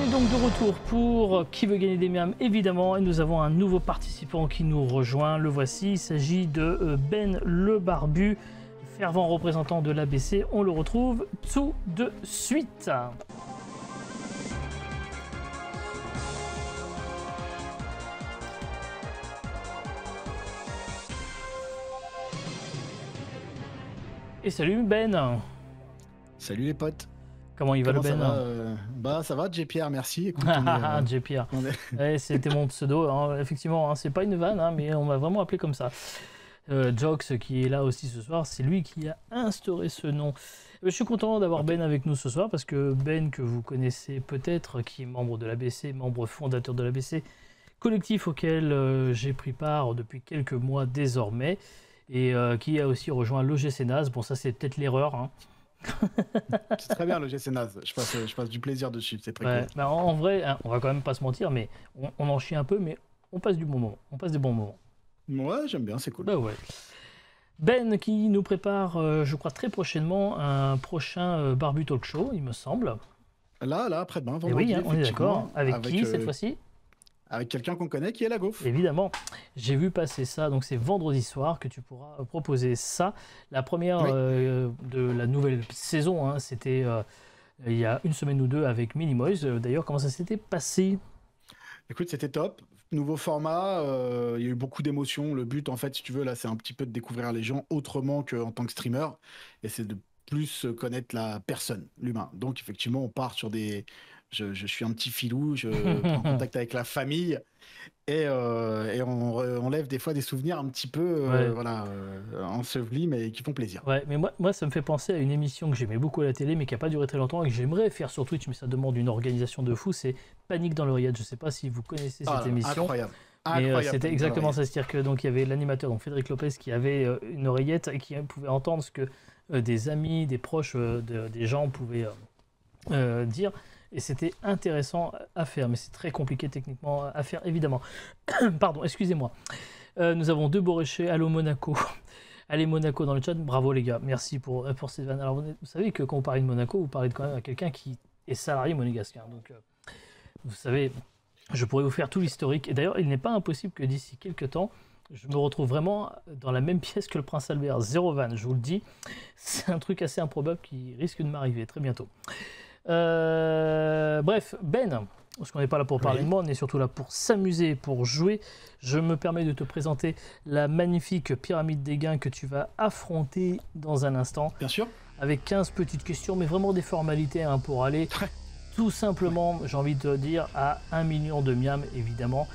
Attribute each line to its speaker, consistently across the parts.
Speaker 1: est donc de retour pour Qui veut gagner des miams, évidemment, et nous avons un nouveau participant qui nous rejoint. Le voici, il s'agit de Ben le Barbu, fervent représentant de l'ABC. On le retrouve tout de suite. Et salut Ben.
Speaker 2: Salut les potes.
Speaker 1: Comment il va le Ben?
Speaker 2: Bah ça va, J-Pierre, merci. Écoute,
Speaker 1: J-Pierre. C'était mon pseudo, hein. Effectivement, hein, c'est pas une vanne, hein, mais on m'a vraiment appelé comme ça. Jox qui est là aussi ce soir, c'est lui qui a instauré ce nom. Je suis content d'avoir Ben avec nous ce soir parce que Ben, que vous connaissez peut-être, qui est membre de l'ABC, membre fondateur de l'ABC, collectif auquel j'ai pris part depuis quelques mois désormais, et qui a aussi rejoint l'OGC Naze. Bon, ça c'est peut-être l'erreur, hein.
Speaker 2: C'est très bien le GC Naze, je passe du plaisir dessus, c'est très cool.
Speaker 1: Bah en vrai, hein, on va quand même pas se mentir, mais on en chie un peu, mais on passe du bon moment, on passe des bons moments.
Speaker 2: Ouais, j'aime bien, c'est cool.
Speaker 1: Bah ouais. Ben qui nous prépare, je crois très prochainement, un prochain Barbu Talk Show, il me semble.
Speaker 2: Là, après-demain,
Speaker 1: vendredi. Et oui, hein, on est d'accord. Avec qui cette fois-ci?
Speaker 2: Avec quelqu'un qu'on connaît qui est la gaufre.
Speaker 1: Évidemment, j'ai vu passer ça, donc c'est vendredi soir que tu pourras proposer ça. La première de la nouvelle saison, hein, c'était il y a une semaine ou deux avec Minimoys. D'ailleurs, comment ça s'était passé?
Speaker 2: Écoute, c'était top. Nouveau format, il y a eu beaucoup d'émotions. Le but, en fait, si tu veux, là, c'est un petit peu de découvrir les gens autrement qu'en tant que streamer. Et c'est de plus connaître la personne, l'humain. Donc, effectivement, on part sur des... Je suis un petit filou, je prends contact avec la famille et on lève des fois des souvenirs un petit peu ensevelis, mais qui font plaisir.
Speaker 1: Ouais, mais moi, ça me fait penser à une émission que j'aimais beaucoup à la télé, mais qui n'a pas duré très longtemps et que j'aimerais faire sur Twitch, mais ça demande une organisation de fou. C'est Panique dans l'oreillette. Je ne sais pas si vous connaissez cette émission.
Speaker 2: Incroyable.
Speaker 1: Mais c'était exactement ça, c'est-à-dire que donc il y avait l'animateur, donc Frédéric Lopez, qui avait une oreillette et qui pouvait entendre ce que des amis, des proches, des gens pouvaient dire. Et c'était intéressant à faire, mais c'est très compliqué techniquement à faire, évidemment. Pardon, excusez-moi. Nous avons deux Boréchés, allô Monaco. Allez Monaco dans le chat, bravo les gars, merci pour cette vanne. Alors vous savez que quand vous parlez de Monaco, vous parlez quand même à quelqu'un qui est salarié monégasque. Hein, donc vous savez, je pourrais vous faire tout l'historique. Et d'ailleurs, il n'est pas impossible que d'ici quelques temps, je me retrouve vraiment dans la même pièce que le Prince Albert. Zéro vanne, je vous le dis. C'est un truc assez improbable qui risque de m'arriver très bientôt. Bref, Ben, parce qu'on n'est pas là pour parler de moi, on est surtout là pour s'amuser, pour jouer. Je me permets de te présenter la magnifique pyramide des gains que tu vas affronter dans un instant.
Speaker 2: Bien sûr. Avec
Speaker 1: 15 petites questions, mais vraiment des formalités hein, pour aller tout simplement, j'ai envie de te dire, à 1 million de miams, évidemment.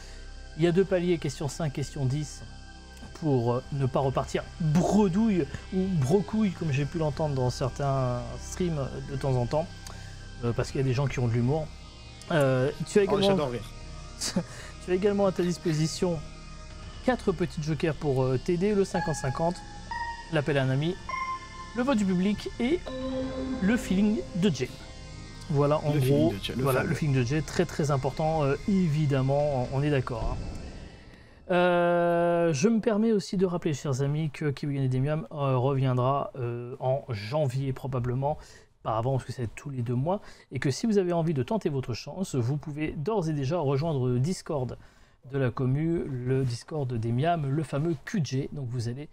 Speaker 1: Il y a 2 paliers, question 5, question 10, pour ne pas repartir bredouille ou brocouille, comme j'ai pu l'entendre dans certains streams de temps en temps. Parce qu'il y a des gens qui ont de l'humour. Tu as également à ta disposition 4 petits jokers pour t'aider, le 50-50, l'appel à un ami, le vote du public et le feeling de Jay. Voilà en gros, le feeling de Jay, très très important, évidemment, on est d'accord. Hein. Je me permets aussi de rappeler, chers amis, que Qui veut gagner des miams reviendra en janvier probablement. Par avant, parce que c'est tous les 2 mois, et que si vous avez envie de tenter votre chance, vous pouvez d'ores et déjà rejoindre le Discord de la commu, le Discord des miams, le fameux QG. Donc vous allez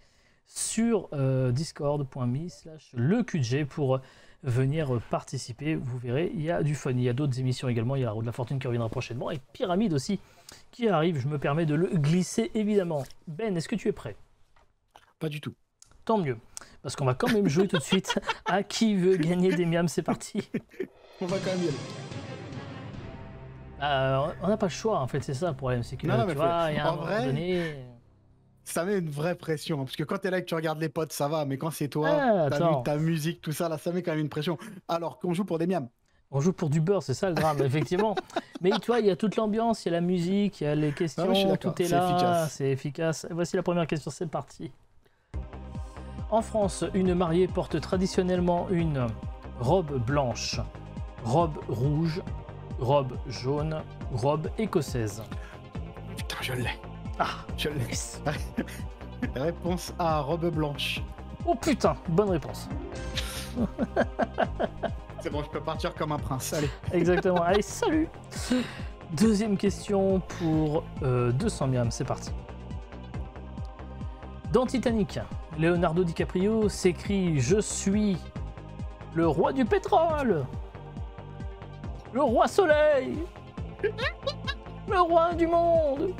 Speaker 1: sur discord.me/leQG pour venir participer. Vous verrez, il y a du fun, il y a d'autres émissions également, il y a la Roue de la Fortune qui reviendra prochainement, et Pyramide aussi qui arrive, je me permets de le glisser évidemment. Ben, est-ce que tu es prêt?
Speaker 2: Pas du tout.
Speaker 1: Tant mieux. Parce qu'on va quand même jouer tout de suite à Qui veut gagner des miams, c'est parti.
Speaker 2: On va quand même y
Speaker 1: aller. On n'a pas le choix, en fait, c'est ça le problème. C'est que,
Speaker 2: non,
Speaker 1: tu vois, il y a un moment donné...
Speaker 2: Ça met une vraie pression, parce que quand t'es là et que tu regardes les potes, ça va, mais quand c'est toi, ta musique, tout ça, là, ça met quand même une pression. Alors qu'on joue pour des miams.
Speaker 1: On joue pour du beurre, c'est ça le drame, effectivement. Mais tu vois, il y a toute l'ambiance, il y a la musique, il y a les questions, tout est là, c'est efficace. Voici la première question, c'est parti. En France, une mariée porte traditionnellement une robe blanche, robe rouge, robe jaune, robe écossaise.
Speaker 2: Putain, je l'ai.
Speaker 1: Ah,
Speaker 2: je l'ai.
Speaker 1: Yes.
Speaker 2: Réponse A, robe blanche.
Speaker 1: Oh putain, bonne réponse.
Speaker 2: C'est bon, je peux partir comme un prince. Allez.
Speaker 1: Exactement. Allez, salut. Deuxième question pour 200 miams, c'est parti. Dans Titanic, Leonardo DiCaprio s'écrie « Je suis le roi du pétrole, le roi soleil, le roi du monde,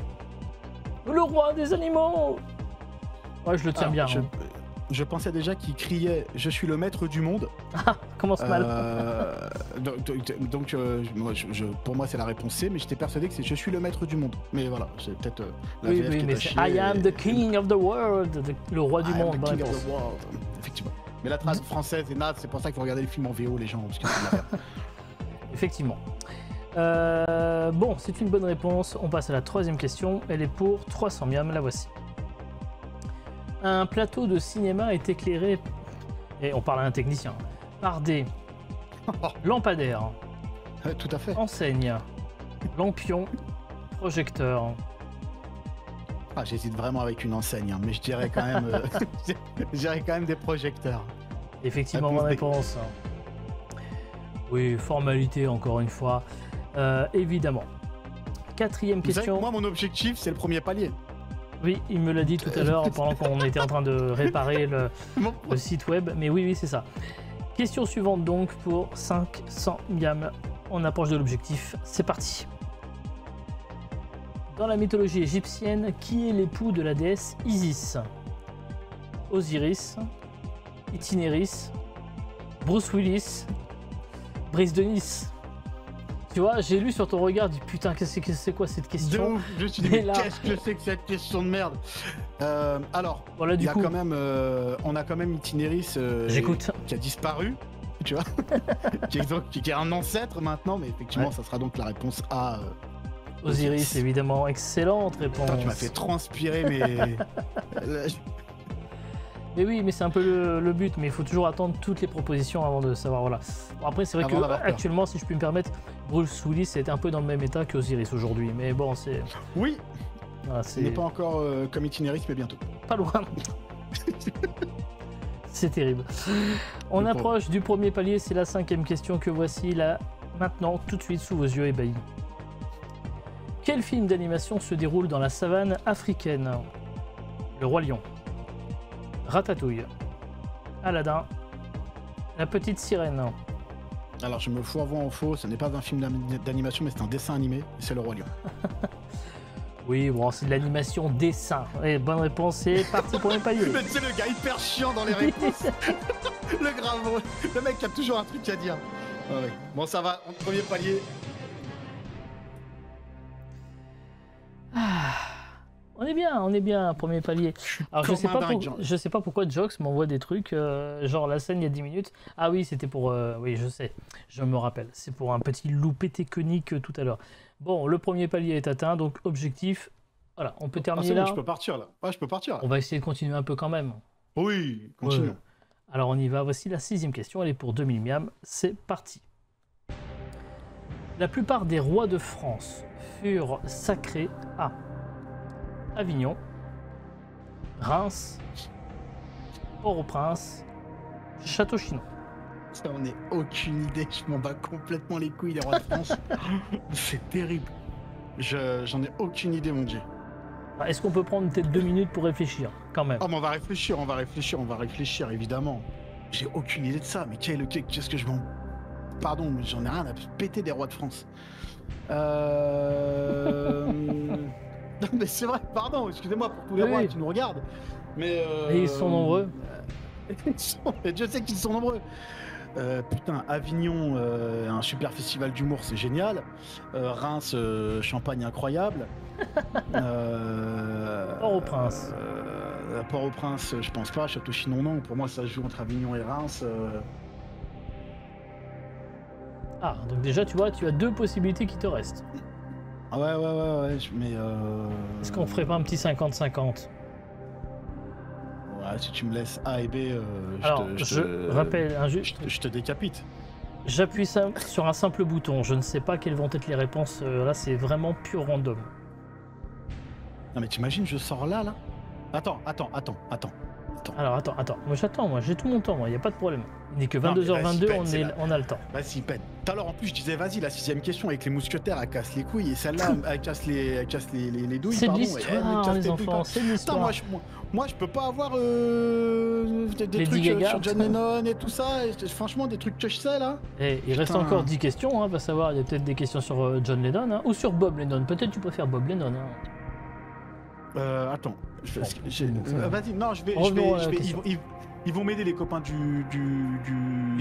Speaker 1: le roi des animaux ». Ouais, je le tiens bien.
Speaker 2: Je pensais déjà qu'il criait « Je suis le maître du monde ».
Speaker 1: Ah, commence mal.
Speaker 2: Donc pour moi, c'est la réponse C, mais j'étais persuadé que c'est « Je suis le maître du monde ». Mais voilà, c'est peut-être la
Speaker 1: Oui,
Speaker 2: VF
Speaker 1: oui,
Speaker 2: qui
Speaker 1: mais
Speaker 2: est à
Speaker 1: c'est
Speaker 2: chier
Speaker 1: I am the king of the world, le roi du
Speaker 2: I am
Speaker 1: monde.
Speaker 2: the
Speaker 1: bonne
Speaker 2: king of
Speaker 1: réponse.
Speaker 2: the world. Effectivement. Mais la traduction française est naze, c'est pour ça qu'il faut regarder les films en VO, les gens, parce que c'est de la merde.
Speaker 1: Effectivement. Bon, c'est une bonne réponse. On passe à la troisième question. Elle est pour 300 miams. La voici. Un plateau de cinéma est éclairé, et on parle à un technicien, par des lampadaires,
Speaker 2: Tout à fait.
Speaker 1: enseignes, lampions, projecteurs.
Speaker 2: Ah, j'hésite vraiment avec une enseigne, hein, mais je dirais quand même, je dirais quand même des projecteurs.
Speaker 1: Effectivement,
Speaker 2: Réponse
Speaker 1: bonne
Speaker 2: D.
Speaker 1: réponse. Oui, formalité encore une fois. Évidemment. Quatrième
Speaker 2: Vous savez que
Speaker 1: question.
Speaker 2: moi, mon objectif, c'est le premier palier.
Speaker 1: Oui, il me l'a dit tout à l'heure pendant qu'on était en train de réparer le site web. Mais oui, oui, c'est ça. Question suivante donc pour 500 miams. On approche de l'objectif. C'est parti. Dans la mythologie égyptienne, qui est l'époux de la déesse Isis? Osiris, Itinéris, Bruce Willis, Brice de Nice. Tu vois, j'ai lu sur ton regard, dit putain, c'est quoi cette
Speaker 2: De
Speaker 1: question?
Speaker 2: ouf, je me suis dit,
Speaker 1: Mais
Speaker 2: mais
Speaker 1: là-
Speaker 2: qu'est-ce que c'est que cette question de merde? Alors,
Speaker 1: Voilà,
Speaker 2: il
Speaker 1: du
Speaker 2: y a
Speaker 1: coup,
Speaker 2: quand même, on a quand même Itinéris
Speaker 1: j'écoute.
Speaker 2: qui a disparu, tu vois, qui est un ancêtre maintenant, mais effectivement,
Speaker 1: Ouais.
Speaker 2: ça sera donc la réponse A.
Speaker 1: Osiris, évidemment, excellente réponse.
Speaker 2: Putain, tu m'as fait transpirer, mais...
Speaker 1: Mais oui, mais c'est un peu le but, mais il faut toujours attendre toutes les propositions avant de savoir. Voilà. Bon, après, c'est vrai
Speaker 2: Avant d'avoir
Speaker 1: que
Speaker 2: peur.
Speaker 1: actuellement, si je puis me permettre, Bruce Willis est un peu dans le même état qu'Osiris aujourd'hui. Mais bon, c'est.
Speaker 2: Oui,
Speaker 1: Voilà,
Speaker 2: ce n'est
Speaker 1: c'est
Speaker 2: pas encore comme Itinéris, mais bientôt.
Speaker 1: pas loin. C'est terrible. On
Speaker 2: Le pauvre.
Speaker 1: approche du premier palier, c'est la cinquième question que voici là, maintenant, tout de suite sous vos yeux ébahis. Quel film d'animation se déroule dans la savane africaine? Le Roi Lion, Ratatouille, Aladdin, La Petite Sirène.
Speaker 2: Alors, je me fourvoie en faux, ce n'est pas un film d'animation, mais c'est un dessin animé, et c'est Le Roi Lion.
Speaker 1: Oui, bon, c'est de l'animation dessin. Et bonne réponse, c'est parti pour les paliers.
Speaker 2: Mais c'est le gars hyper chiant dans les réponses. Le grave, le mec qui a toujours un truc à dire. Ah ouais. Bon, ça va, premier palier.
Speaker 1: On est bien, premier palier. Alors
Speaker 2: Comme un dingue, genre.
Speaker 1: je sais pas pourquoi Jox m'envoie des trucs, genre la scène il y a 10 minutes. Ah oui, c'était pour... oui, je sais, je me rappelle. C'est pour un petit loupé technique tout à l'heure. Bon, le premier palier est atteint, donc objectif... Voilà, on peut
Speaker 2: Ah,
Speaker 1: terminer
Speaker 2: c'est bon,
Speaker 1: là.
Speaker 2: je peux partir là. Ouais, je peux partir là.
Speaker 1: On va essayer de continuer un peu quand même.
Speaker 2: Oui, continue.
Speaker 1: Ouais. Alors on y va, voici la sixième question, elle est pour 2000 miams, c'est parti. La plupart des rois de France furent sacrés à Avignon, Reims, Port-au-Prince, Château-Chinon.
Speaker 2: Ça, on est aucune idée. Je m'en bats complètement les couilles des rois de France. C'est terrible. J'en ai aucune idée, mon dieu.
Speaker 1: Alors, est-ce qu'on peut prendre peut-être 2 minutes pour réfléchir, quand même?
Speaker 2: Oh, mais on va réfléchir, évidemment. J'ai aucune idée de ça, mais qu'est-ce que je m'en... Pardon, mais j'en ai rien à péter des rois de France. Non, mais c'est vrai, pardon, excusez-moi pour tous les
Speaker 1: Oui.
Speaker 2: rois qui nous regardent. Mais
Speaker 1: Et ils sont nombreux.
Speaker 2: Je sais qu'ils sont nombreux. Putain, Avignon, un super festival d'humour, c'est génial. Reims, champagne incroyable.
Speaker 1: Port-au-Prince.
Speaker 2: Port-au-Prince, je pense pas. Château-Chinon, non. Pour moi, ça se joue entre Avignon et Reims.
Speaker 1: Ah, donc déjà, tu vois, tu as 2 possibilités qui te restent.
Speaker 2: Ah ouais, mais...
Speaker 1: Est-ce qu'on ferait pas un petit 50-50?
Speaker 2: Ouais, si tu me laisses A et B,
Speaker 1: Alors, je rappelle,
Speaker 2: je te décapite.
Speaker 1: j'appuie sur un simple bouton, je ne sais pas quelles vont être les réponses, là c'est vraiment pur random.
Speaker 2: Non mais t'imagines, je sors là. Attends. temps.
Speaker 1: Alors attends, moi j'attends, moi j'ai tout mon temps, moi, y a pas de problème. Il n'est que
Speaker 2: Non, mais
Speaker 1: 22h22,
Speaker 2: vas-y,
Speaker 1: on a le temps.
Speaker 2: Vas-y, pète. Tout à l'heure, en plus, je disais, vas-y, la 6ème question avec les mousquetaires, elle casse les couilles, et celle-là, elle casse les douilles,
Speaker 1: C'est de
Speaker 2: pardon.
Speaker 1: l'histoire, les enfants, c'est de l'histoire.
Speaker 2: Moi, je peux pas avoir des
Speaker 1: Lady
Speaker 2: trucs
Speaker 1: Gaga.
Speaker 2: sur John Lennon et tout ça, et franchement, des trucs que je sais, là.
Speaker 1: Et il reste
Speaker 2: Putain.
Speaker 1: encore 10 questions, hein, va savoir, il y a peut-être des questions sur John Lennon, hein, ou sur Bob Lennon, peut-être tu préfères Bob Lennon. Hein.
Speaker 2: Attends,
Speaker 1: Bon,
Speaker 2: vas-y, non,
Speaker 1: Revenons à la question.
Speaker 2: ils vont m'aider les copains du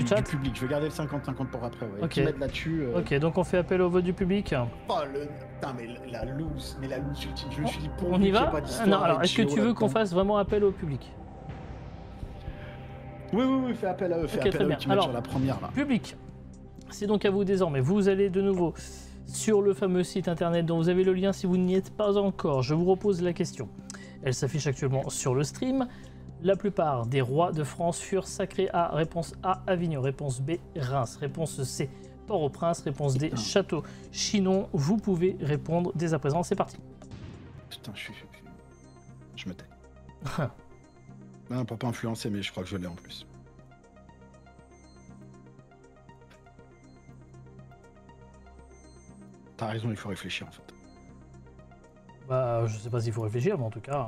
Speaker 1: chat
Speaker 2: public. Je vais garder le 50-50 pour après. Ouais.
Speaker 1: Ok.
Speaker 2: Ils mettent là-dessus.
Speaker 1: Ok, donc on fait appel au vote du public.
Speaker 2: Oh le putain, mais la loose, je me suis dit pour
Speaker 1: On
Speaker 2: lui
Speaker 1: y
Speaker 2: qu'il y ait
Speaker 1: va
Speaker 2: pas d'histoire
Speaker 1: Non,
Speaker 2: avec
Speaker 1: alors est-ce que
Speaker 2: Géo
Speaker 1: tu veux qu'on
Speaker 2: là-dedans.
Speaker 1: fasse vraiment appel au public?
Speaker 2: Oui, fais appel à eux,
Speaker 1: Ok, très bien.
Speaker 2: qui mettent
Speaker 1: Alors,
Speaker 2: sur la première là.
Speaker 1: Public, c'est donc à vous désormais. Vous allez de nouveau sur le fameux site internet dont vous avez le lien si vous n'y êtes pas encore. Je vous repose la question. Elle s'affiche actuellement sur le stream. La plupart des rois de France furent sacrés à réponse A, Avignon, réponse B, Reims, réponse C, Port-au-Prince, réponse D,
Speaker 2: Putain.
Speaker 1: Château, Chinon. Vous pouvez répondre dès à présent, c'est parti.
Speaker 2: Putain, je me tais. Non, pour pas influencer, mais je crois que je l'ai en plus. T'as raison, il faut réfléchir en fait.
Speaker 1: Bah, je sais pas s'il faut réfléchir, mais en tout cas...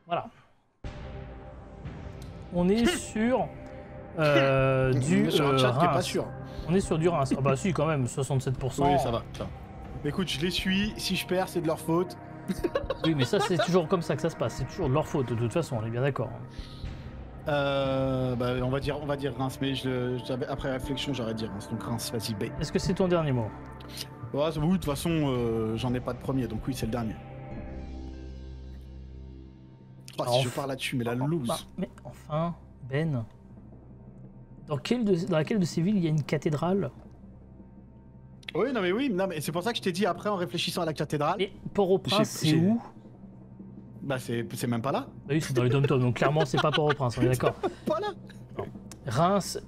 Speaker 1: Voilà. On est sur du
Speaker 2: Sur un chat qui est pas
Speaker 1: Reims.
Speaker 2: sûr.
Speaker 1: On est sur du Reims. Ah bah si, quand même, 67%.
Speaker 2: Oui, ça va. Écoute, je les suis. Si je perds, c'est de leur faute.
Speaker 1: Oui, mais ça, c'est toujours comme ça que ça se passe. C'est toujours de leur faute, de toute façon, on est bien d'accord.
Speaker 2: Bah, on va dire Reims, mais après réflexion, j'aurais dit Reims. Donc Reims, vas-y, B.
Speaker 1: Est-ce que c'est ton dernier mot?
Speaker 2: Ouais, oui, de toute façon, j'en ai pas de premier, donc oui, c'est le dernier. Oh,
Speaker 1: Alors,
Speaker 2: si je pars là-dessus, mais la loose.
Speaker 1: Bah, mais enfin, Ben, dans laquelle de ces villes il y a une cathédrale?
Speaker 2: Oui, non, mais c'est pour ça que je t'ai dit après en réfléchissant à la cathédrale.
Speaker 1: Et Port-au-Prince, c'est
Speaker 2: J'ai-
Speaker 1: où?
Speaker 2: Bah, c'est même pas là.
Speaker 1: Bah oui, c'est dans les dom-toms, donc clairement, c'est pas Port-au-Prince, on est d'accord.
Speaker 2: Pas là.
Speaker 1: Reims,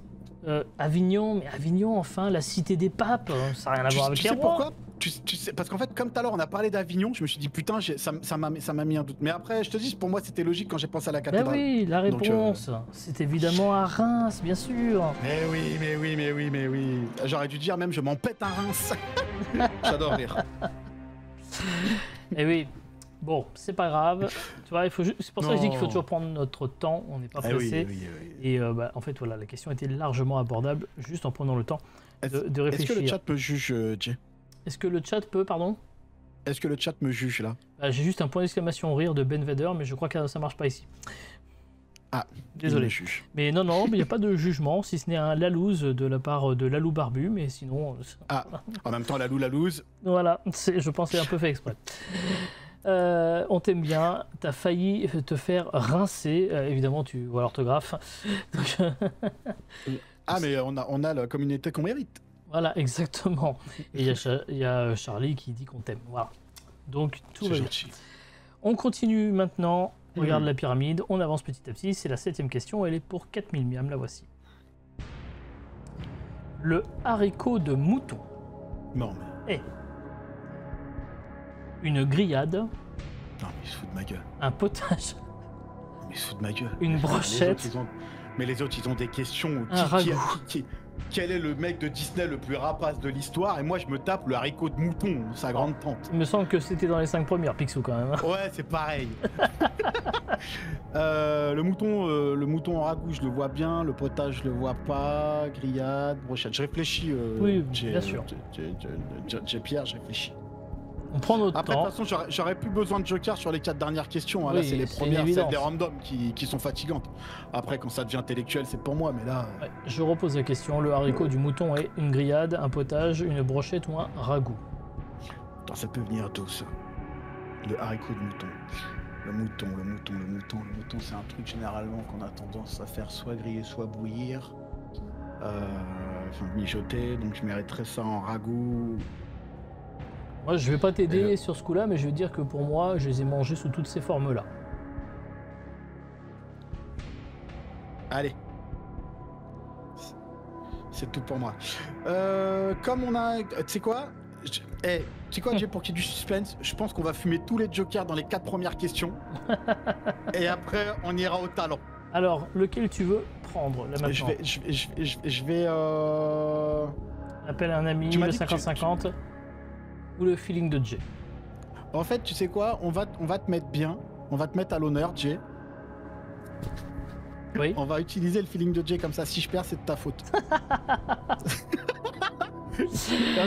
Speaker 1: Avignon, mais Avignon, enfin, la cité des papes, ça n'a rien à voir avec
Speaker 2: Tu
Speaker 1: les
Speaker 2: sais
Speaker 1: rois.
Speaker 2: pourquoi tu sais, parce qu'en fait, comme tout à l'heure, on a parlé d'Avignon, je me suis dit, putain, ça m'a mis un doute. Mais après, je te dis, pour moi, c'était logique quand j'ai pensé à la
Speaker 1: Ben
Speaker 2: cathédrale.
Speaker 1: oui, la
Speaker 2: Donc,
Speaker 1: réponse, c'est évidemment à Reims, bien sûr.
Speaker 2: Mais oui. J'aurais dû dire même, je m'en pète un Reims. J'adore rire.
Speaker 1: Eh oui, bon, c'est pas grave. Tu vois, c'est pour ça que je dis qu'il faut
Speaker 2: Non.
Speaker 1: toujours prendre notre temps, on n'est pas
Speaker 2: Eh
Speaker 1: pressé.
Speaker 2: oui.
Speaker 1: Et bah, en fait, voilà, la question était largement abordable, juste en prenant le temps de
Speaker 2: Est-ce que
Speaker 1: réfléchir.
Speaker 2: le chat me juge, Jay?
Speaker 1: Est-ce que le chat peut, pardon?
Speaker 2: Est-ce que le chat me juge là?
Speaker 1: J'ai juste un point d'exclamation rire de Ben Vader, mais je crois que ça marche pas ici.
Speaker 2: Ah,
Speaker 1: Désolé.
Speaker 2: il me juge.
Speaker 1: Mais non, il n'y a pas de jugement, si ce n'est un lalouse de la part de Lalou Barbu, mais sinon...
Speaker 2: Ah, en même temps, la loose.
Speaker 1: Voilà, je pense que c'est un peu fait exprès. On t'aime bien, t'as failli te faire rincer, évidemment tu vois l'orthographe. Donc,
Speaker 2: Ah, mais on a la communauté qu'on mérite.
Speaker 1: voilà, exactement. Et il y a Charlie qui dit qu'on t'aime. Voilà. Donc tout
Speaker 2: C'est
Speaker 1: va bien.
Speaker 2: gentil.
Speaker 1: On continue maintenant. Regarde la pyramide, on avance petit à petit. C'est la 7ème question, elle est pour 4000 miam, la voici. Le haricot de mouton
Speaker 2: Non, mais.
Speaker 1: est une grillade,
Speaker 2: Non, mais ils se foutent de ma gueule.
Speaker 1: un potage,
Speaker 2: Mais ils se foutent de ma gueule.
Speaker 1: Une
Speaker 2: Mais
Speaker 1: brochette.
Speaker 2: Mais les autres, ils ont des questions.
Speaker 1: Un ragoût.
Speaker 2: Quel est le mec de Disney le plus rapace de l'histoire? Et moi, je me tape le haricot de mouton, sa grande tante.
Speaker 1: il me semble que c'était dans les 5 premières, Picsou quand même.
Speaker 2: Ouais, c'est pareil. Le mouton en ragoût, je le vois bien. Le potage, je le vois pas. Grillade, brochette. Je réfléchis.
Speaker 1: Oui, bien sûr.
Speaker 2: J'ai Pierre, je réfléchis.
Speaker 1: On prend notre
Speaker 2: Après, de
Speaker 1: temps.
Speaker 2: toute façon, j'aurais plus besoin de joker sur les 4 dernières questions. Hein. Là,
Speaker 1: Oui,
Speaker 2: c'est les
Speaker 1: c'est
Speaker 2: premières,
Speaker 1: une
Speaker 2: celles
Speaker 1: évidence.
Speaker 2: des randoms qui sont fatigantes. Après, quand ça devient intellectuel, c'est pour moi. Mais là,
Speaker 1: Ouais, je repose la question. Le haricot du mouton est une grillade, un potage, une brochette ou un ragoût?
Speaker 2: attends, ça peut venir d'où ça? Le haricot de mouton. Le mouton, c'est un truc généralement qu'on a tendance à faire soit griller, soit bouillir. Enfin, mijoter. Donc, je mériterais ça en ragoût.
Speaker 1: Moi, je vais pas t'aider sur ce coup-là, mais je vais dire que pour moi, je les ai mangés sous toutes ces formes-là.
Speaker 2: Allez. C'est tout pour moi. Comme on a... Tu sais quoi? Tu sais quoi, Jay, pour qu'il y ait du suspense, je pense qu'on va fumer tous les jokers dans les 4 premières questions. Et après, on ira au talent.
Speaker 1: Alors, lequel tu veux prendre là maintenant?
Speaker 2: Je vais
Speaker 1: Appelle un ami, le 50-50 ou le feeling de Jay.
Speaker 2: En fait, tu sais quoi, on va te mettre bien. On va te mettre à l'honneur, Jay.
Speaker 1: Oui.
Speaker 2: On va utiliser le feeling de Jay comme ça. Si je perds, c'est de ta faute. Comme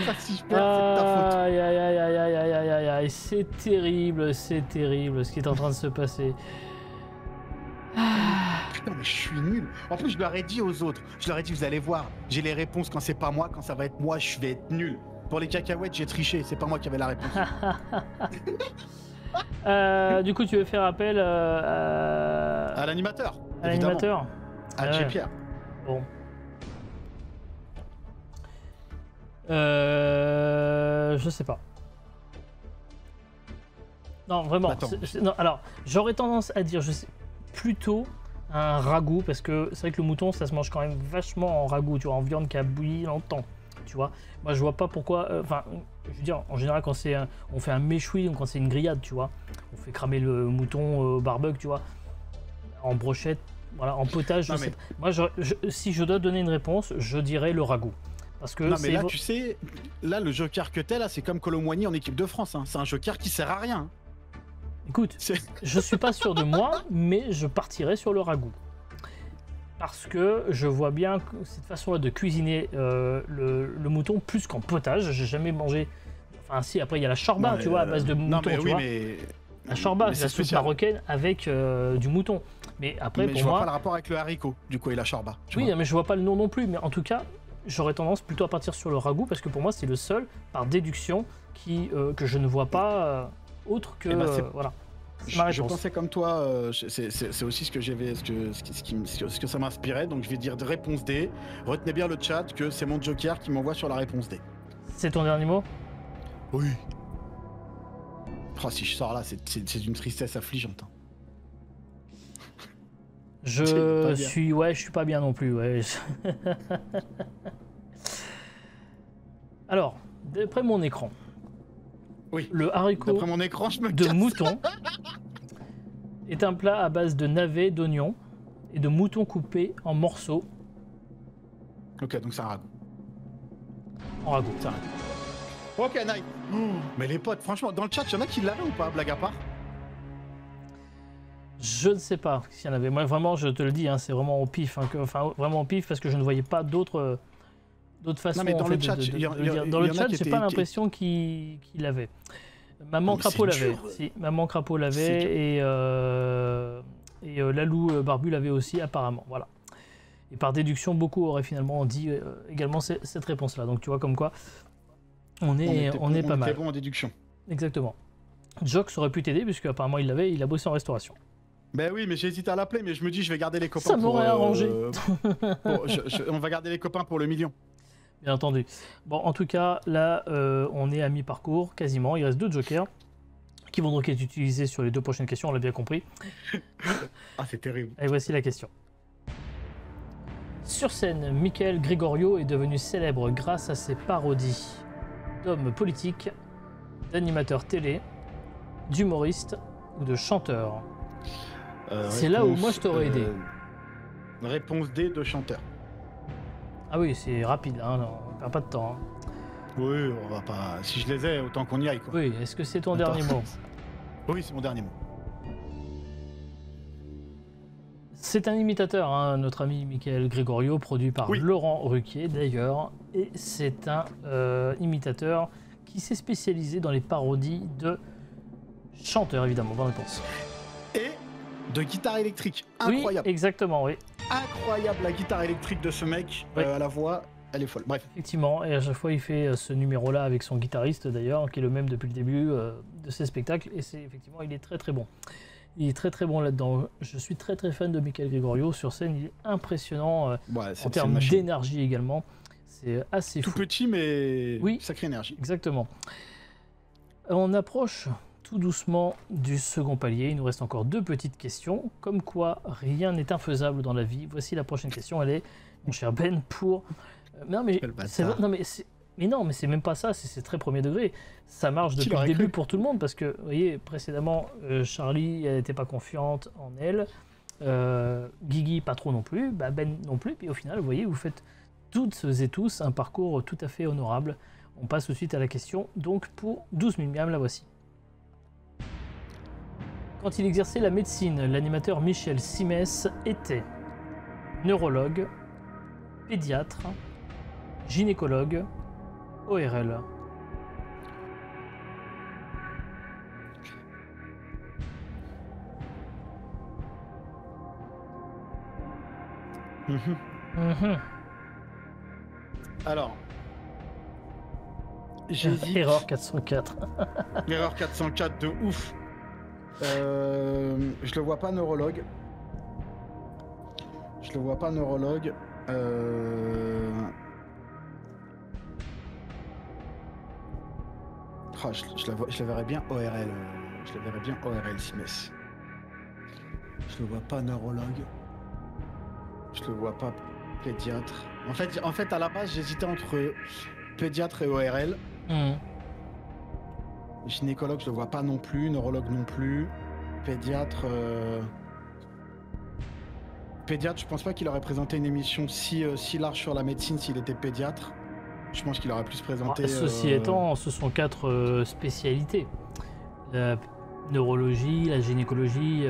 Speaker 2: ça, si je perds, c'est de ta faute.
Speaker 1: Aïe, aïe, aïe, aïe, aïe, aïe, aïe, aïe, aïe. C'est terrible ce qui est en train de se passer.
Speaker 2: Putain, mais je suis nul. En plus, je leur ai dit aux autres. Je leur ai dit, vous allez voir, j'ai les réponses quand c'est pas moi. Quand ça va être moi, je vais être nul. Pour les cacahuètes, j'ai triché. C'est pas moi qui avais la réponse.
Speaker 1: Du coup, tu veux faire appel
Speaker 2: À l'animateur.
Speaker 1: à l'animateur?
Speaker 2: À Jay Pierre.
Speaker 1: Bon. Je sais pas. Non, vraiment.
Speaker 2: Attends.
Speaker 1: Non, alors, j'aurais tendance à dire, je sais, plutôt un ragoût, parce que c'est vrai que le mouton, ça se mange quand même vachement en ragoût, tu vois, en viande qui a bouilli longtemps, tu vois. Moi, je vois pas pourquoi. Enfin, je veux dire, en général, quand c'est, on fait un méchoui ou quand c'est une grillade, tu vois, on fait cramer le mouton au barbecue, tu vois, en brochette, voilà, en potage.
Speaker 2: Non,
Speaker 1: je sais
Speaker 2: mais-
Speaker 1: pas. Moi, si je dois donner une réponse, je dirais le ragoût. Parce que
Speaker 2: Non, mais là, tu sais, là, le joker que t'es, là, c'est comme Colomboigny en équipe de France. Hein. C'est un joker qui sert à rien. Hein.
Speaker 1: Écoute, je suis pas sûr de moi, mais je partirais sur le ragoût. Parce que je vois bien cette façon-là de cuisiner le mouton plus qu'en potage. J'ai jamais mangé. Enfin, si, après, il y a la chorba, tu vois, à base de mouton.
Speaker 2: Non, mais
Speaker 1: tu
Speaker 2: oui,
Speaker 1: vois.
Speaker 2: mais.
Speaker 1: La chorba,
Speaker 2: mais
Speaker 1: c'est la soupe
Speaker 2: spécial.
Speaker 1: marocaine avec du mouton. Mais après,
Speaker 2: Mais
Speaker 1: pour
Speaker 2: je vois
Speaker 1: moi.
Speaker 2: pas le rapport avec le haricot, du coup, et la chorba. tu
Speaker 1: Oui,
Speaker 2: vois.
Speaker 1: mais je vois pas le nom non plus. Mais en tout cas, j'aurais tendance plutôt à partir sur le ragoût parce que pour moi, c'est le seul, par déduction, que je ne vois pas autre que.
Speaker 2: Eh ben,
Speaker 1: voilà. C'est ma
Speaker 2: Je
Speaker 1: réponse.
Speaker 2: pensais comme toi, c'est aussi ce que j'avais, ce que ça m'inspirait. Donc je vais dire réponse D. Retenez bien le chat que c'est mon joker qui m'envoie sur la réponse D.
Speaker 1: C'est ton dernier mot?
Speaker 2: Oui. Oh, si je sors là, c'est d'une tristesse affligeante. Hein. C'est
Speaker 1: Je
Speaker 2: pas bien.
Speaker 1: suis, ouais, je suis pas bien non plus. Ouais. Alors, d'après mon écran,
Speaker 2: Oui.
Speaker 1: le haricot
Speaker 2: D'après mon écran, je me
Speaker 1: de
Speaker 2: casse.
Speaker 1: mouton est un plat à base de navets, d'oignons et de mouton coupé en morceaux
Speaker 2: Ok, donc c'est un ragoût.
Speaker 1: en ragoût.
Speaker 2: C'est un ragoût. Ok, nice. Mais les potes, franchement, dans le chat, il y en a qui l'avaient ou pas, blague à part?
Speaker 1: Je ne sais pas s'il y en avait. Moi, vraiment, je te le dis, hein, c'est vraiment au pif. Hein, enfin, vraiment au pif parce que je ne voyais pas d'autres façons.
Speaker 2: mais dans
Speaker 1: en
Speaker 2: le
Speaker 1: fait,
Speaker 2: chat,
Speaker 1: de
Speaker 2: il y en-
Speaker 1: le dire.
Speaker 2: il y
Speaker 1: Dans
Speaker 2: en
Speaker 1: le
Speaker 2: a
Speaker 1: chat,
Speaker 2: qui
Speaker 1: j'ai
Speaker 2: étaient-
Speaker 1: pas l'impression qu'il l'avait. Maman
Speaker 2: Oh, mais
Speaker 1: Crapaud
Speaker 2: c'est
Speaker 1: l'avait.
Speaker 2: dur.
Speaker 1: Si, Maman Crapaud
Speaker 2: C'est
Speaker 1: l'avait et Lalou Barbu l'avait aussi apparemment. Voilà. Et par déduction, beaucoup auraient finalement dit également cette réponse-là. Donc tu vois comme quoi on est pas
Speaker 2: était
Speaker 1: mal.
Speaker 2: bon en déduction.
Speaker 1: Exactement. Jox aurait pu t'aider puisque apparemment il l'avait. Il a bossé en restauration.
Speaker 2: Ben oui, mais j'ai hésité à l'appeler, mais je me dis, je vais garder les copains
Speaker 1: Ça
Speaker 2: pour...
Speaker 1: m'aurait arrangé.
Speaker 2: On va garder les copains pour le million.
Speaker 1: Bien entendu. Bon, en tout cas, là, on est à mi-parcours, quasiment. Il reste 2 jokers qui vont donc être utilisés sur les 2 prochaines questions, on l'a bien compris.
Speaker 2: Ah, c'est terrible.
Speaker 1: Et voici la question. Sur scène, Michael Gregorio est devenu célèbre grâce à ses parodies d'hommes politiques, d'animateurs télé, d'humoristes ou de chanteurs. C'est là où moi, je t'aurais aidé.
Speaker 2: Réponse D de chanteur.
Speaker 1: Ah oui, c'est rapide, hein, on perd pas de temps. Hein.
Speaker 2: Oui, on va pas... Si je les ai, autant qu'on y aille, quoi.
Speaker 1: Oui, est-ce que c'est ton
Speaker 2: Attends.
Speaker 1: dernier mot?
Speaker 2: Oui, c'est mon dernier mot.
Speaker 1: C'est un imitateur, hein, notre ami Michael Gregorio, produit par
Speaker 2: Oui.
Speaker 1: Laurent Ruquier d'ailleurs, et c'est un imitateur qui s'est spécialisé dans les parodies de chanteurs, évidemment, bonne réponse.
Speaker 2: Et de guitare électrique.
Speaker 1: Oui,
Speaker 2: Incroyable.
Speaker 1: exactement, oui.
Speaker 2: Incroyable, la guitare électrique de ce mec.
Speaker 1: Oui.
Speaker 2: À la voix, elle est folle. Bref.
Speaker 1: Effectivement, et à chaque fois il fait ce numéro-là avec son guitariste d'ailleurs, qui est le même depuis le début de ses spectacles, et c'est effectivement, il est très très bon. Il est très très bon là-dedans. Je suis très très fan de Michael Gregorio sur scène, il est impressionnant
Speaker 2: Ouais,
Speaker 1: en
Speaker 2: c'est une
Speaker 1: termes
Speaker 2: machine.
Speaker 1: d'énergie également. C'est assez
Speaker 2: Tout
Speaker 1: fou.
Speaker 2: petit, mais
Speaker 1: Oui.
Speaker 2: sacrée énergie.
Speaker 1: Exactement. On approche tout doucement du second palier. Il nous reste encore 2 petites questions. Comme quoi, rien n'est infaisable dans la vie. Voici la prochaine question. Elle est, mon cher Ben, pour... Non mais,
Speaker 2: Quel bâtard.
Speaker 1: c'est vrai- non, mais Mais non, mais c'est même pas ça, c'est très premier degré. Ça marche
Speaker 2: Qui
Speaker 1: depuis le
Speaker 2: l'aurait
Speaker 1: début
Speaker 2: cru?
Speaker 1: pour tout le monde parce que, vous voyez, précédemment, Charlie, elle n'était pas confiante en elle. Guigui, pas trop non plus. Bah, Ben non plus. Puis au final, vous voyez, vous faites toutes et tous un parcours tout à fait honorable. On passe tout de suite à la question. Donc, pour 12 000 miams, la voici. Quand il exerçait la médecine, l'animateur Michel Simès était neurologue, pédiatre, gynécologue, ORL.
Speaker 2: Mhm.
Speaker 1: Mhm.
Speaker 2: Alors, j'hésite.
Speaker 1: Erreur 404.
Speaker 2: L'erreur 404 de ouf. Je le vois pas neurologue. Je le vois pas neurologue. Ah, je le verrais bien ORL. Je le verrais bien ORL Simès. Je le vois pas neurologue. Je le vois pas pédiatre. En fait, à la base, j'hésitais entre pédiatre et ORL.
Speaker 1: Mhm.
Speaker 2: Gynécologue, je le vois pas non plus. Neurologue non plus. Pédiatre. Pédiatre, je pense pas qu'il aurait présenté une émission si large sur la médecine s'il était pédiatre. Je pense qu'il aurait plus présenté.
Speaker 1: Ceci étant, ce sont 4 spécialités. La neurologie, la gynécologie,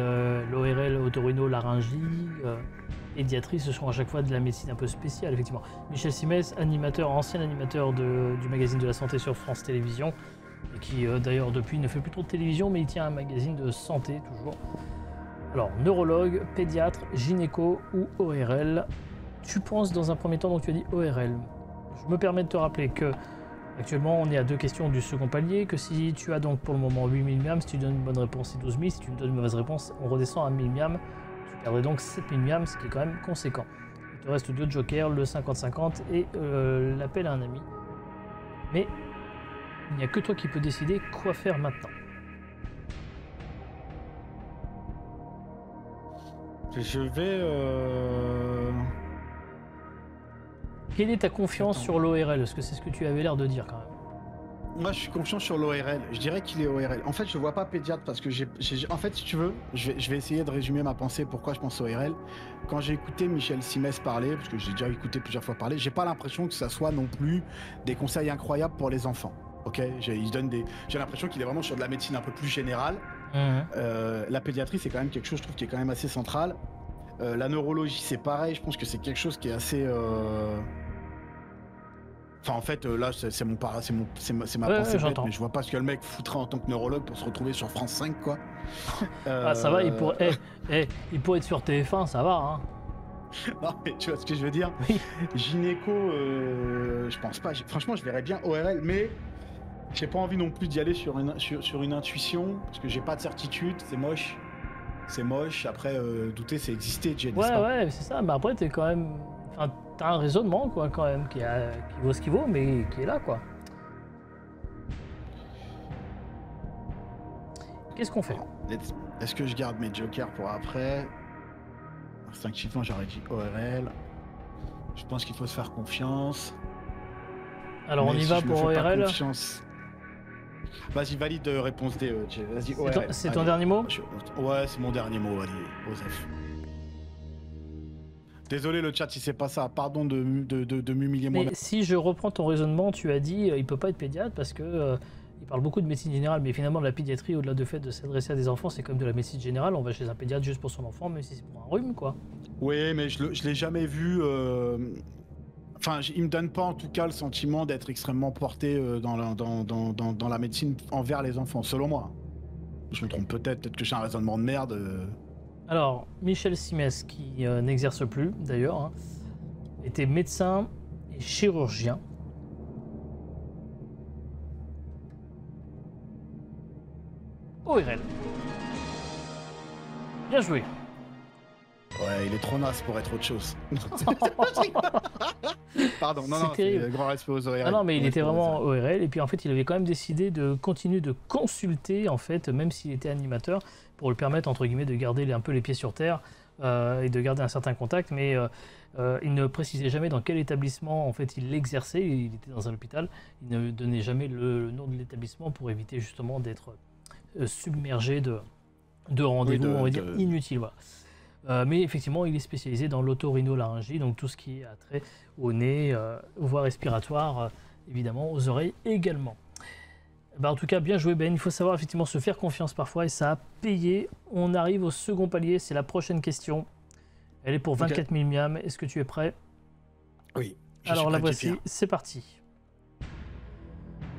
Speaker 1: l'ORL, otorhinolaryngologie, pédiatrie, ce sont à chaque fois de la médecine un peu spéciale, effectivement. Michel Simès, ancien animateur du magazine de la santé sur France Télévisions, et qui d'ailleurs depuis ne fait plus trop de télévision, mais il tient un magazine de santé toujours. Alors, neurologue, pédiatre, gynéco ou ORL. Tu penses dans un premier temps, donc tu as dit ORL. Je me permets de te rappeler que actuellement on est à 2 questions du second palier, que si tu as donc pour le moment 8000 miams, si tu donnes une bonne réponse c'est 12 000, si tu me donnes une mauvaise réponse on redescend à 1000 miams, tu perdrais donc 7000 miams, ce qui est quand même conséquent. Il te reste 2 jokers, le 50-50 et l'appel à un ami. Mais il n'y a que toi qui peux décider quoi faire maintenant.
Speaker 2: Je vais.
Speaker 1: Quelle est ta confiance
Speaker 2: Attends.
Speaker 1: sur l'ORL? Parce que c'est ce que tu avais l'air de dire quand même.
Speaker 2: Moi, je suis confiant sur l'ORL. Je dirais qu'il est ORL. En fait, je vois pas pédiatre parce que en fait, si tu veux, je vais essayer de résumer ma pensée pourquoi je pense ORL. Quand j'ai écouté Michel Simès parler, parce que j'ai déjà écouté plusieurs fois parler, j'ai pas l'impression que ça soit non plus des conseils incroyables pour les enfants. Ok, j'ai l'impression qu'il est vraiment sur de la médecine un peu plus générale. La pédiatrie, c'est quand même quelque chose, je trouve, qui est quand même assez central. La neurologie, c'est pareil. Je pense que c'est quelque chose qui est assez. Enfin, en fait, là, c'est ma pensée bête, mais je vois pas ce que le mec foutrait en tant que neurologue pour se retrouver sur France 5, quoi.
Speaker 1: Ah, ça va, il pourrait être sur TF1, ça va, hein.
Speaker 2: Non, mais tu vois ce que je veux dire.
Speaker 1: Oui.
Speaker 2: Gynéco, je pense pas. Franchement, je verrais bien ORL, mais j'ai pas envie non plus d'y aller sur une intuition, parce que j'ai pas de certitude, c'est moche. C'est moche, après, douter, c'est exister, Jay, n'est-ce pas?
Speaker 1: Ouais, c'est ça, mais après, t'es quand même. Enfin, t'as un raisonnement, quoi, quand même, qui vaut ce qu'il vaut, mais qui est là, quoi. Qu'est-ce qu'on fait?
Speaker 2: Est-ce que je garde mes jokers pour après? Instinctivement, j'aurais dit ORL. Je pense qu'il faut se faire confiance.
Speaker 1: Alors, on
Speaker 2: Mais
Speaker 1: y
Speaker 2: si
Speaker 1: va
Speaker 2: je me
Speaker 1: pour
Speaker 2: fais pas
Speaker 1: ORL?
Speaker 2: confiance... Vas-y, valide réponse D. Vas-y, ORL.
Speaker 1: C'est ton
Speaker 2: Allez.
Speaker 1: dernier mot?
Speaker 2: Ouais, c'est mon dernier mot, allez, Osef. Désolé le chat si c'est pas ça, pardon de m'humilier
Speaker 1: Mais
Speaker 2: moi-même.
Speaker 1: si je reprends ton raisonnement, tu as dit il peut pas être pédiatre parce que il parle beaucoup de médecine générale, mais finalement de la pédiatrie, au-delà du fait de s'adresser à des enfants, c'est comme de la médecine générale. On va chez un pédiatre juste pour son enfant, mais si c'est pour un rhume, quoi.
Speaker 2: Oui, mais je l'ai jamais vu. Enfin, il me donne pas en tout cas le sentiment d'être extrêmement porté dans la médecine envers les enfants, selon moi. Je me trompe peut-être que j'ai un raisonnement de merde.
Speaker 1: Alors, Michel Simès, qui n'exerce plus d'ailleurs, hein, était médecin et chirurgien. ORL. Bien joué.
Speaker 2: Ouais, il est trop naze pour être autre chose. Pardon, non,
Speaker 1: C'est terrible.
Speaker 2: grand respect aux ORL.
Speaker 1: Ah non, mais il était vraiment ORL, et puis en fait, il avait quand même décidé de continuer de consulter, en fait, même s'il était animateur, pour lui permettre, entre guillemets, de garder un peu les pieds sur terre, et de garder un certain contact, mais il ne précisait jamais dans quel établissement en fait il exerçait. Il était dans un hôpital. Il ne donnait jamais le nom de l'établissement pour éviter justement d'être submergé de rendez-vous, on va dire, inutiles. Voilà. Mais effectivement, il est spécialisé dans l'otorhinolaryngie, donc tout ce qui a trait au nez, aux voies respiratoires, évidemment, aux oreilles également. En tout cas, bien joué Ben, il faut savoir effectivement se faire confiance parfois et ça a payé. On arrive au second palier, c'est la prochaine question. Elle est pour 24 000 miams, est-ce que tu es prêt?
Speaker 2: Oui.
Speaker 1: Alors la voici, c'est parti.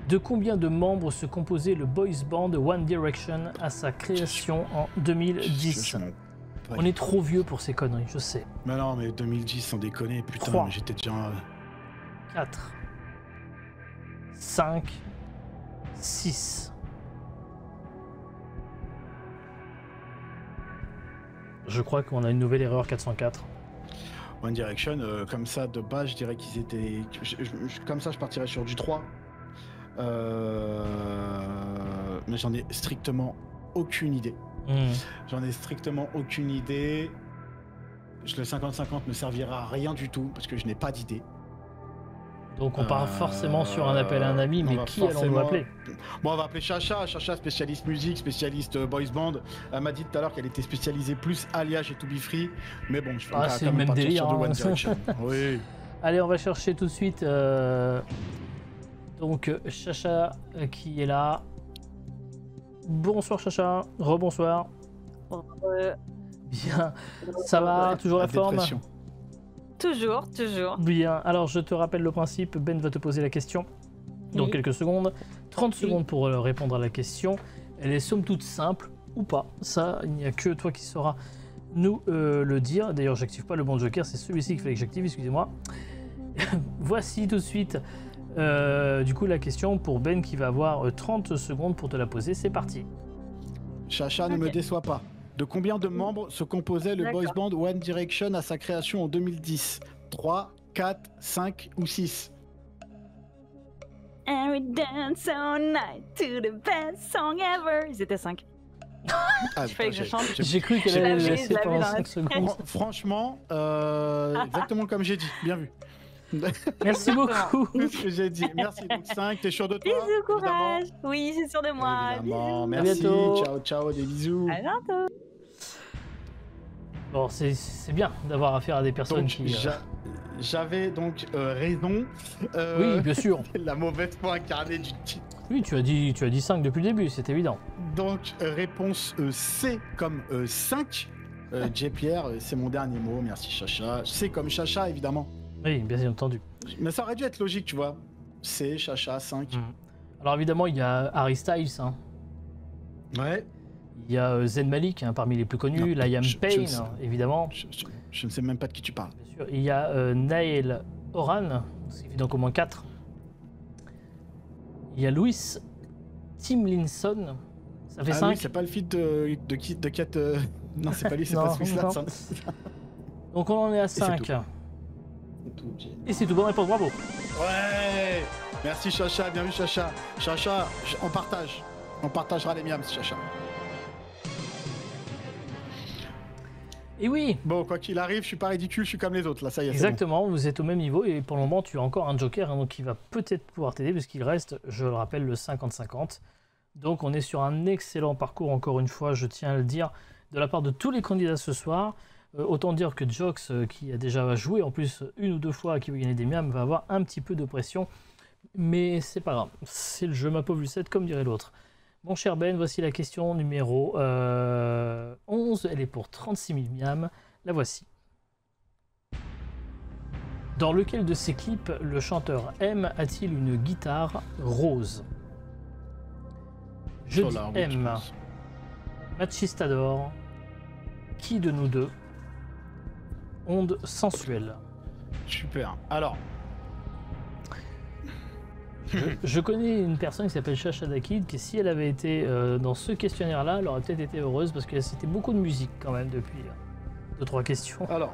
Speaker 1: De combien de membres se composait le boys band One Direction à sa création en 2010? On est trop vieux pour ces conneries, je sais.
Speaker 2: Mais non, mais 2010, sans déconner, putain,
Speaker 1: 3,
Speaker 2: mais j'étais déjà...
Speaker 1: 4, 5, 6. Je crois qu'on a une nouvelle erreur 404.
Speaker 2: One Direction, comme ça, de base, je dirais qu'ils étaient... comme ça, je partirais sur du 3. Mais j'en ai strictement aucune idée. J'en ai strictement aucune idée. Le 50-50 ne servira à rien du tout, parce que je n'ai pas d'idée.
Speaker 1: Donc on part forcément sur un appel à un ami, mais qui allons-nous appeler?
Speaker 2: Bon, on va appeler Chacha. Chacha, spécialiste musique, spécialiste boys band. Elle m'a dit tout à l'heure qu'elle était spécialisée plus Alliage et To Be Free. Mais bon, je vais
Speaker 1: c'est le même délire.
Speaker 2: Sur One Direction. Oui.
Speaker 1: Allez, on va chercher tout de suite. Donc Chacha qui est là. Bonsoir Chacha. Rebonsoir. Bien. Ça va? Toujours la forme?
Speaker 3: Toujours.
Speaker 1: Bien, alors je te rappelle le principe, Ben va te poser la question dans quelques secondes. 30 secondes pour répondre à la question. Elle est somme toute simple ou pas. Ça, il n'y a que toi qui sauras nous le dire. D'ailleurs, j'active pas le bon joker, c'est celui-ci qu'il fallait que j'active, excusez-moi. Voici tout de suite du coup la question pour Ben qui va avoir 30 secondes pour te la poser. C'est parti.
Speaker 2: Chacha, ne me déçois pas. De combien de membres se composait le boys band One Direction à sa création en 2010? 3, 4, 5 ou 6?
Speaker 3: And we dance all night to the best song ever. Ils étaient 5. Il fallait que je chante.
Speaker 1: J'ai cru qu'elle allait laisser pendant 5 secondes.
Speaker 2: Franchement, exactement comme j'ai dit. Bien vu.
Speaker 1: Merci beaucoup.
Speaker 2: C'est ce que j'ai dit. Merci. Donc 5, t'es sûr de toi?
Speaker 3: Bisous, courage. Oui, c'est sûr de moi.
Speaker 2: Évidemment.
Speaker 3: Bisous.
Speaker 2: Merci.
Speaker 1: Bientôt.
Speaker 2: Ciao, des bisous.
Speaker 3: À bientôt.
Speaker 1: Bon, c'est bien d'avoir affaire à des personnes
Speaker 2: Donc,
Speaker 1: qui...
Speaker 2: J'avais donc raison.
Speaker 1: Oui, bien sûr.
Speaker 2: La mauvaise foi incarnée du titre.
Speaker 1: Oui, tu as dit 5 depuis le début, c'est évident.
Speaker 2: Donc, réponse C comme 5. Pierre, c'est mon dernier mot. Merci, Chacha. C comme Chacha, évidemment.
Speaker 1: Oui, bien entendu.
Speaker 2: Mais ça aurait dû être logique, tu vois. C, Chacha, 5.
Speaker 1: Alors évidemment, il y a Harry Styles. Hein.
Speaker 2: Ouais.
Speaker 1: Il y a Zayn Malik, hein, parmi les plus connus. Liam Payne, évidemment.
Speaker 2: Je ne sais même pas de qui tu parles.
Speaker 1: Bien sûr. Il y a Niall Horan, ce qui fait donc au moins 4. Il y a Louis Tomlinson, ça fait 5.
Speaker 2: Oui, c'est pas le feat de Kat... Non, c'est pas lui, c'est pas celui-là.
Speaker 1: Donc on en est à 5. Et c'est tout, bonne réponse, bravo.
Speaker 2: Ouais. Merci Chacha, bienvenue Chacha. Chacha, on partage. On partagera les miams, Chacha.
Speaker 1: Et oui.
Speaker 2: Bon, quoi qu'il arrive, je suis pas ridicule, je suis comme les autres. Là, ça y est.
Speaker 1: Exactement, vous êtes au même niveau et pour le moment, tu as encore un joker hein, donc qui va peut-être pouvoir t'aider parce qu'il reste, je le rappelle, le 50-50. Donc on est sur un excellent parcours, encore une fois, je tiens à le dire, de la part de tous les candidats ce soir. Autant dire que Jox, qui a déjà joué en plus une ou deux fois, qui veut gagner des miams, va avoir un petit peu de pression. Mais c'est pas grave, c'est le jeu, ma pauvre Lucette, comme dirait l'autre. Mon cher Ben, voici la question numéro 11. Elle est pour 36 000 miams. La voici. Dans lequel de ces clips le chanteur M a-t-il une guitare rose? Je dis M. Machistador. Qui de nous deux? Onde sensuelle.
Speaker 2: Super. Alors.
Speaker 1: Je connais une personne qui s'appelle Chacha Dakid qui, si elle avait été dans ce questionnaire-là, elle aurait peut-être été heureuse parce que c'était beaucoup de musique quand même depuis 2-3 questions.
Speaker 2: Alors.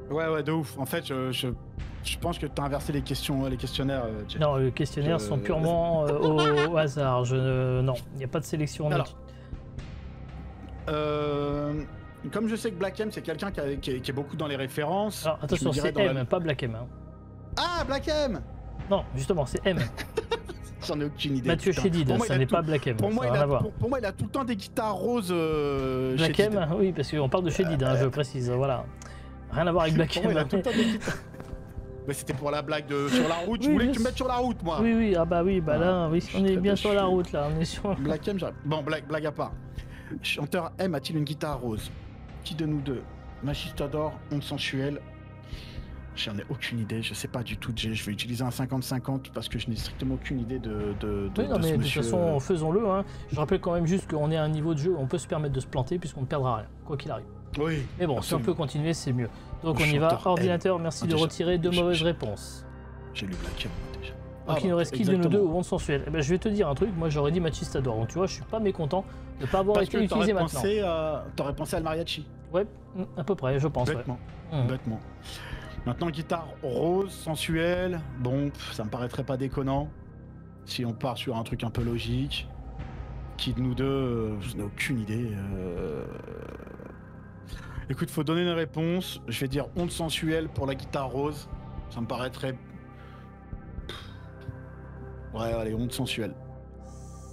Speaker 2: Ouais, de ouf. En fait, je pense que tu as inversé les questionnaires.
Speaker 1: Non, les questionnaires sont purement au hasard. Non, il n'y a pas de sélection.
Speaker 2: Alors, comme je sais que Black M, c'est quelqu'un qui est beaucoup dans les références.
Speaker 1: Alors attention, c'est M, pas Black M. Hein.
Speaker 2: Ah, Black M.
Speaker 1: Non, justement, c'est M.
Speaker 2: J'en ai aucune idée.
Speaker 1: Mathieu Chédid, ça n'est pas Black M.
Speaker 2: Pour moi, il a tout le temps des guitares roses.
Speaker 1: Black M, oui, parce qu'on parle de Chédid, je précise, voilà. Rien à voir avec Black M.
Speaker 2: Il a tout le temps des guitares. Mais c'était pour la blague de sur la route, je voulais que tu me mettes sur la route, moi.
Speaker 1: Oui, ah bah oui, là, oui, on est bien sur la route, là, on est sur...
Speaker 2: Black M, bon, blague à part. Chanteur M a-t-il une guitare rose? Qui de nous deux? Magistador, onde sensuelle? J'en ai aucune idée, je sais pas du tout. Je vais utiliser un 50-50 parce que je n'ai strictement aucune idée de
Speaker 1: oui, non, mais de
Speaker 2: monsieur...
Speaker 1: toute façon, faisons-le. Hein. Je rappelle quand même juste qu'on est à un niveau de jeu où on peut se permettre de se planter puisqu'on ne perdra rien, quoi qu'il arrive.
Speaker 2: Oui.
Speaker 1: Mais bon, si on peut continuer, c'est mieux. Donc on y va. Ordinateur, merci de retirer deux mauvaises réponses.
Speaker 2: J'ai lu Black M déjà.
Speaker 1: Donc il nous reste qui de nous deux au monde sensuel? Eh ben, je vais te dire un truc, moi j'aurais dit Magistador. Donc tu vois, je suis pas mécontent de ne pas avoir été utilisé maintenant.
Speaker 2: T'aurais pensé à le mariachi?
Speaker 1: Ouais, à peu près, je pense.
Speaker 2: Bêtement. Ouais. Bêtement. Maintenant, guitare rose, sensuelle. Bon, ça me paraîtrait pas déconnant. Si on part sur un truc un peu logique. Qui de nous deux, je n'ai aucune idée. Écoute, faut donner une réponse. Je vais dire onde sensuelle pour la guitare rose. Ça me paraîtrait... Ouais, allez, onde sensuelle.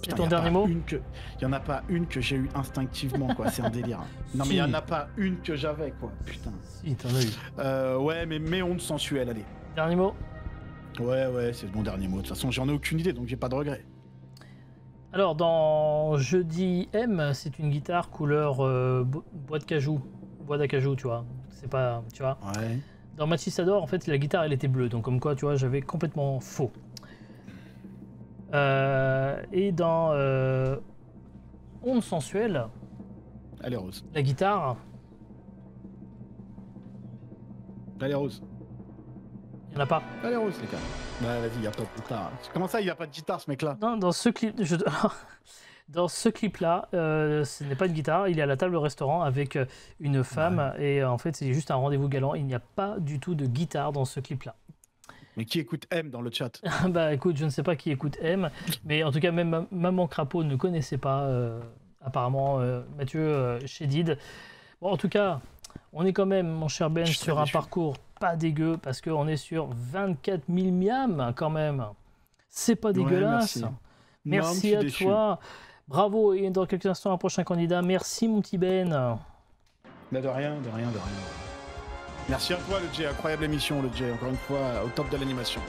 Speaker 1: Et ton dernier mot?
Speaker 2: Il y en a pas une que j'ai eu instinctivement, quoi. C'est un délire. Non, mais il y en a pas une que j'avais, quoi. Putain.
Speaker 1: Si, t'en as eu.
Speaker 2: Ouais, mais onde sensuelle, allez.
Speaker 1: Dernier mot?
Speaker 2: Ouais, c'est mon dernier mot. De toute façon, j'en ai aucune idée, donc j'ai pas de regret.
Speaker 1: Alors, dans Jeudi M, c'est une guitare couleur bois d'acajou, tu vois. C'est pas, tu vois.
Speaker 2: Ouais.
Speaker 1: Dans Magistador, en fait, la guitare, elle était bleue, donc comme quoi, tu vois, j'avais complètement faux. Et dans Onde sensuelle,
Speaker 2: elle est rose.
Speaker 1: La guitare,
Speaker 2: elle est rose.
Speaker 1: Il n'y en a pas.
Speaker 2: Elle est rose, les gars. Bah vas-y, il n'y a pas de guitare. Comment ça, il n'y a pas de guitare, ce mec-là?
Speaker 1: Non, dans ce clip, dans ce clip-là, ce n'est pas une guitare, il est à la table au restaurant avec une femme, et en fait, c'est juste un rendez-vous galant. Il n'y a pas du tout de guitare dans ce clip-là.
Speaker 2: Mais qui écoute M dans le chat?
Speaker 1: Bah écoute, je ne sais pas qui écoute M, mais en tout cas, même Maman Crapaud ne connaissait pas, apparemment, Mathieu Chédid. Bon, en tout cas, on est quand même, mon cher Ben, sur un parcours pas dégueu, parce qu'on est sur 24 000 miams, quand même. C'est pas dégueulasse.
Speaker 2: Ouais,
Speaker 1: merci à toi. Bravo, et dans quelques instants, un prochain candidat. Merci, mon petit Ben.
Speaker 2: Mais de rien. Merci à toi, le Jay. Incroyable émission, le Jay. Encore une fois, au top de l'animation.